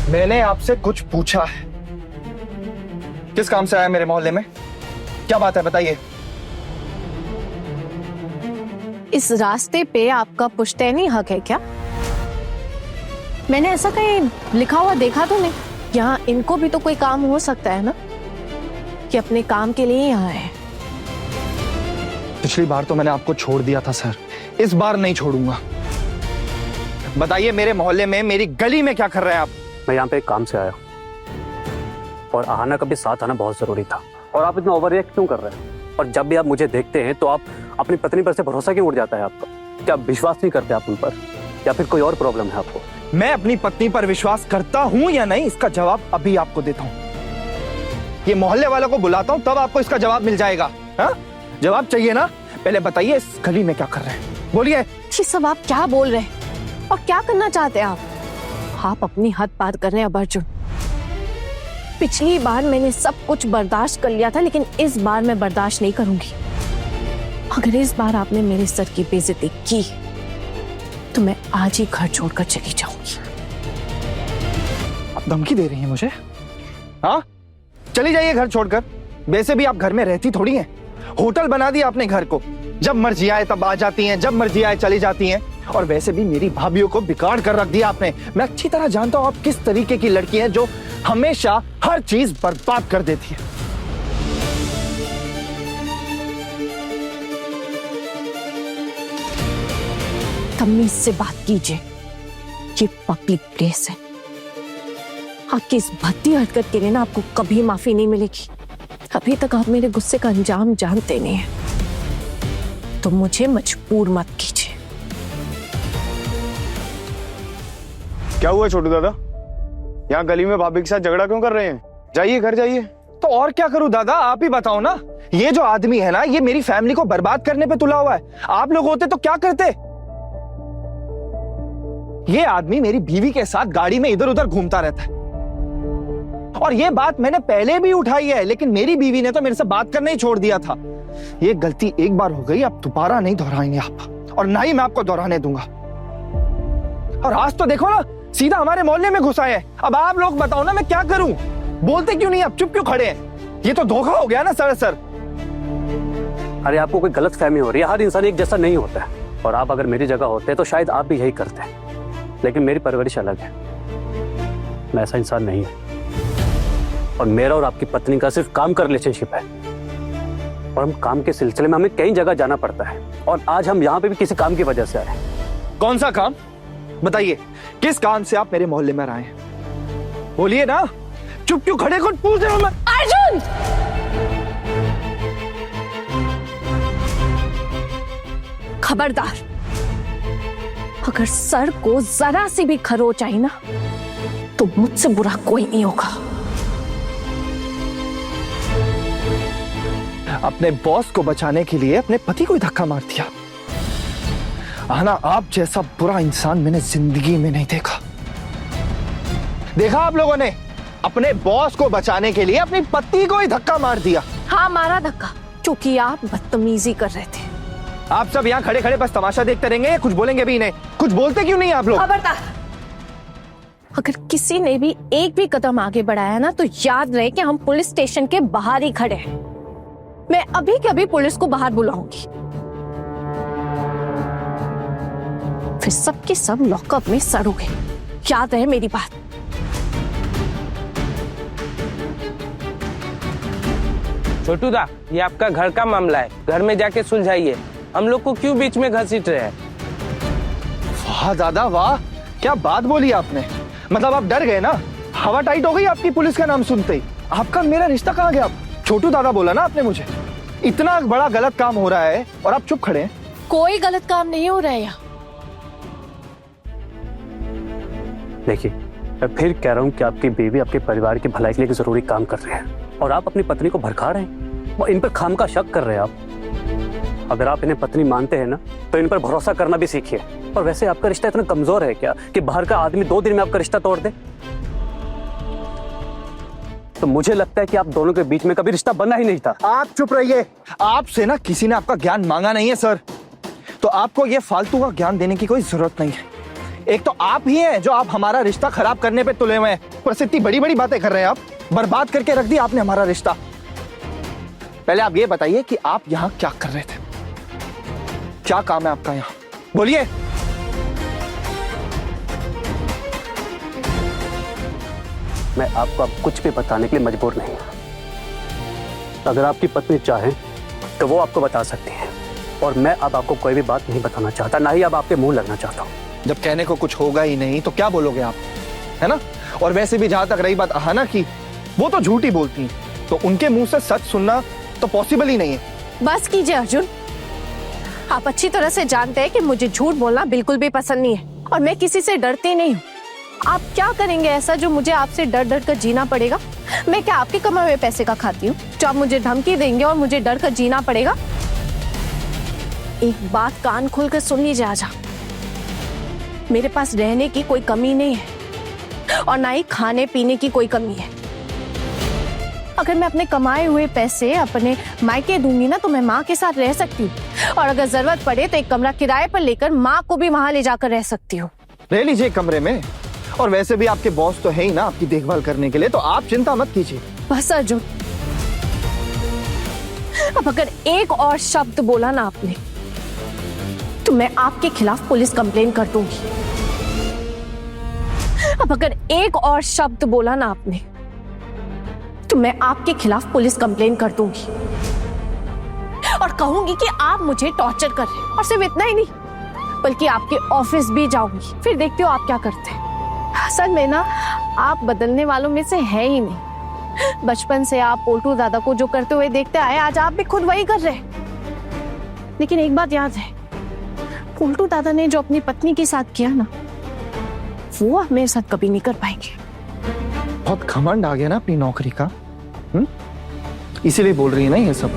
मैंने आपसे कुछ पूछा है। किस काम से आया मेरे मोहल्ले में? क्या बात है, बताइए। इस रास्ते पे आपका पुश्तैनी हक है क्या? मैंने ऐसा कहीं लिखा हुआ देखा तो नहीं। यहाँ इनको भी तो कोई काम हो सकता है ना, कि अपने काम के लिए यहाँ है। पिछली बार तो मैंने आपको छोड़ दिया था सर, इस बार नहीं छोड़ूंगा। बताइए, मेरे मोहल्ले में, मेरी गली में क्या कर रहे हैं आप? मैं यहाँ पे एक काम से आया और आहाना का भी साथ आना बहुत जरूरी था। और आप इतना ओवर रिएक्ट क्यों कर रहे हैं? और जब भी आप मुझे देखते हैं तो आप अपनी पत्नी पर से भरोसा क्यों उठ जाता है आपका? क्या आप विश्वास नहीं करते आप उन पर, या फिर कोई और प्रॉब्लम है आपको? मैं अपनी पत्नी पर विश्वास करता हूं या नहीं, इसका जवाब अभी आपको देता हूं। ये मोहल्ले वालों को बुलाता हूं, तब आपको इसका जवाब मिल जाएगा। हाँ, जवाब चाहिए ना? पहले बताइए, इस गली में क्या कर रहे हैं, बोलिए। ये सब आप क्या बोल रहे हैं और क्या करना चाहते हैं आप? आप अपनी हद पार कर रहे हैं अब अर्जुन। पिछली बार मैंने सब कुछ बर्दाश्त कर लिया था, लेकिन इस बार मैं बर्दाश्त नहीं करूंगी। अगर इस बार आपने मेरे सर की बेइज्जती की तो मैं आज ही घर छोड़कर चली जाऊंगी। आप धमकी दे रही हैं मुझे? हाँ, चली जाइए घर छोड़कर। वैसे भी आप घर में रहती थोड़ी हैं। होटल बना दिया आपने घर को, जब मर्जी आए तब आ जाती हैं, जब मर्जी आए चली जाती हैं। और वैसे भी मेरी भाभीियों को बिगाड़ कर रख दिया आपने। मैं अच्छी तरह जानता हूं आप किस तरीके की लड़की हैं, जो हमेशा हर चीज बर्बाद कर देती है। तमीज से बात कीजिए, ये पब्लिक प्लेस है। आपकी इस भद्दी हरकत के लिए ना आपको कभी माफी नहीं मिलेगी। अभी तक आप मेरे गुस्से का अंजाम जानते नहीं हैं, तो मुझे मजबूर मत कीजिए। क्या हुआ छोटू दादा? यहाँ गली में भाभी के साथ झगड़ा क्यों कर रहे हैं? जाइए घर जाइए। तो और क्या करूं दादा, आप ही बताओ ना। ये जो आदमी है ना, ये मेरी फैमिली को बर्बाद करने पे तुला हुआ है। आप लोग होते तो क्या करते? ये आदमी मेरी बीवी के साथ गाड़ी में इधर उधर घूमता रहता है, और ये बात मैंने पहले भी उठाई है, लेकिन मेरी बीवी ने तो मेरे से बात करना ही छोड़ दिया था। ये गलती एक बार हो गई, अब दोबारा नहीं दोहराएंगे आप, और ना ही मैं आपको दोहराने दूंगा। और आज तो देखो ना, सीधा हमारे मोहल्ले में घुसा है। अब आप लोग बताओ ना, मैं क्या करूं? बोलते क्यों नहीं, आप चुप क्यों खड़े हैं? ये तो धोखा हो गया ना सर। अरे आपको कोई गलत फहमी हो रही है। हर इंसान एक जैसा नहीं होता है, और आप अगर मेरी जगह होते तो शायद आप भी यही करते। लेकिन मेरी परवरिश अलग है, मैं ऐसा इंसान नहीं हूं। और मेरा और आपकी पत्नी का सिर्फ काम का रिलेशनशिप है, और हम काम के सिलसिले में हमें कई जगह जाना पड़ता है। और आज हम यहाँ पे भी किसी काम की वजह से आए हैं। कौन सा काम बताइए? किस काम से आप मेरे मोहल्ले में आए हैं? बोलिए ना, चुप क्यों खड़े? कुछ पूछ रहा हूं मैं। अर्जुन! खबरदार, अगर सर को जरा सी भी खरोच आई ना, तो मुझसे बुरा कोई नहीं होगा। अपने बॉस को बचाने के लिए अपने पति को ही धक्का मार दिया। आना, आप जैसा बुरा इंसान मैंने जिंदगी में नहीं देखा। देखा आप लोगों ने, अपने बॉस को बचाने के लिए अपनी पत्नी को ही धक्का मार दिया। हाँ, मारा धक्का, क्योंकि आप बदतमीजी कर रहे थे। आप सब यहाँ खड़े खड़े बस तमाशा देखते रहेंगे, कुछ बोलेंगे भी नहीं? कुछ बोलते क्यों नहीं आप लोग? खबरदार, अगर किसी ने भी एक भी कदम आगे बढ़ाया ना, तो याद रहे कि हम पुलिस स्टेशन के बाहर ही खड़े हैं। मैं अभी के अभी पुलिस को बाहर बुलाऊंगी, फिर सबके सब लॉकअप में सड़ोगे। याद रहे मेरी बात। छोटू दा, ये आपका घर का मामला है, घर में जाके सुलझाइए। हम लोग को क्यों बीच में घसीट रहे हैं? वाह दादा वाह, क्या बात बोली आपने। मतलब आप डर गए ना? हवा टाइट हो गई आपकी पुलिस का नाम सुनते ही। आपका मेरा रिश्ता कहाँ गया? छोटू दादा बोला ना आपने मुझे। इतना बड़ा गलत काम हो रहा है और आप चुप खड़े हैं। कोई गलत काम नहीं हो रहा है यहाँ। देखिए, मैं फिर कह रहा हूँ कि आपकी बीवी आपके परिवार की भलाई के लिए जरूरी काम कर रहे हैं, और आप अपनी पत्नी को भड़का रहे हैं। वो इन पर खाम का शक कर रहे हैं आप। अगर आप इन्हें पत्नी मानते हैं ना, तो इन पर भरोसा करना भी सीखिए। और वैसे आपका रिश्ता इतना कमजोर है क्या कि बाहर का आदमी 2 दिन में आपका रिश्ता तोड़ दे? तो मुझे लगता है कि आप दोनों के बीच में कभी रिश्ता बना ही नहीं था। आप चुप रहिए। आपसे ना किसी ने आपका ज्ञान मांगा नहीं है सर, तो आपको ये फालतू का ज्ञान देने की कोई जरूरत नहीं है। एक तो आप ही हैं जो आप हमारा रिश्ता खराब करने पे तुले हुए हैं। ऊपर से इतनी बड़ी बड़ी बातें कर रहे हैं आप। बर्बाद करके रख दिया आपने हमारा रिश्ता। पहले आप ये बताइए कि आप यहाँ क्या कर रहे थे, क्या काम है आपका यहाँ, बोलिए। मैं आपको अब कुछ भी बताने के लिए मजबूर नहीं हूं। अगर आपकी पत्नी चाहे तो वो आपको बता सकती है, और मैं अब आपको कोई भी बात नहीं बताना चाहता, ना ही अब आपके मुंह लगना चाहता हूँ। जब कहने को कुछ होगा ही नहीं तो क्या बोलोगे आप, है ना? और वैसे भी जहां तक रही बात अहाना की, वो तो झूठ ही बोलती हैं, तो उनके मुंह से सच सुनना तो पॉसिबल ही नहीं है। बस कीजिए अर्जुन, आप अच्छी तरह से जानते हैं कि मुझे झूठ बोलना बिल्कुल भी पसंद नहीं है, और मैं किसी से डरती नहीं हूँ। आप क्या करेंगे ऐसा जो मुझे आपसे डर डर कर जीना पड़ेगा? मैं क्या आपके कमाए हुए पैसे का खाती हूँ जो आप मुझे धमकी देंगे और मुझे डर कर जीना पड़ेगा? एक बात कान खोल कर सुन लीजिए आजा, मेरे पास रहने की कोई कमी नहीं है और ना ही खाने पीने की कोई कमी है। अगर मैं अपने कमाए हुए पैसे अपने मायके दूंगी ना तो मैं माँ के साथ रह सकती हूँ, और अगर जरूरत पड़े तो एक कमरा किराए पर लेकर माँ को भी वहां ले जाकर रह सकती हूँ। रह लीजिए कमरे में, और वैसे भी आपके बॉस तो है ही ना आपकी देखभाल करने के लिए, तो आप चिंता मत कीजिए। बस अर्जुन, अब अगर एक और शब्द बोला ना आपने तो मैं आपके खिलाफ पुलिस कंप्लेन कर दूंगी। अब अगर एक और शब्द बोला ना आपने तो मैं आपके खिलाफ पुलिस कंप्लेन कर दूंगी और कहूंगी कि आप मुझे टॉर्चर कर रहे हैं। और सिर्फ इतना ही नहीं, बल्कि आपके ऑफिस भी जाऊंगी, फिर देखते हो आप क्या करते हैं। असल में ना आप बदलने वालों में से है ही नहीं। बचपन से आप पोल्टू दादा को जो करते हुए देखते आए, आज आप भी खुद वही कर रहे हैं। लेकिन एक बात याद है, पोल्टू दादा ने जो अपनी पत्नी के साथ किया ना, वो आप मेरे साथ कभी नहीं कर पाएंगे। बहुत घमंड आ गया ना अपनी नौकरी का, इसीलिए बोल रही है ना ये सब।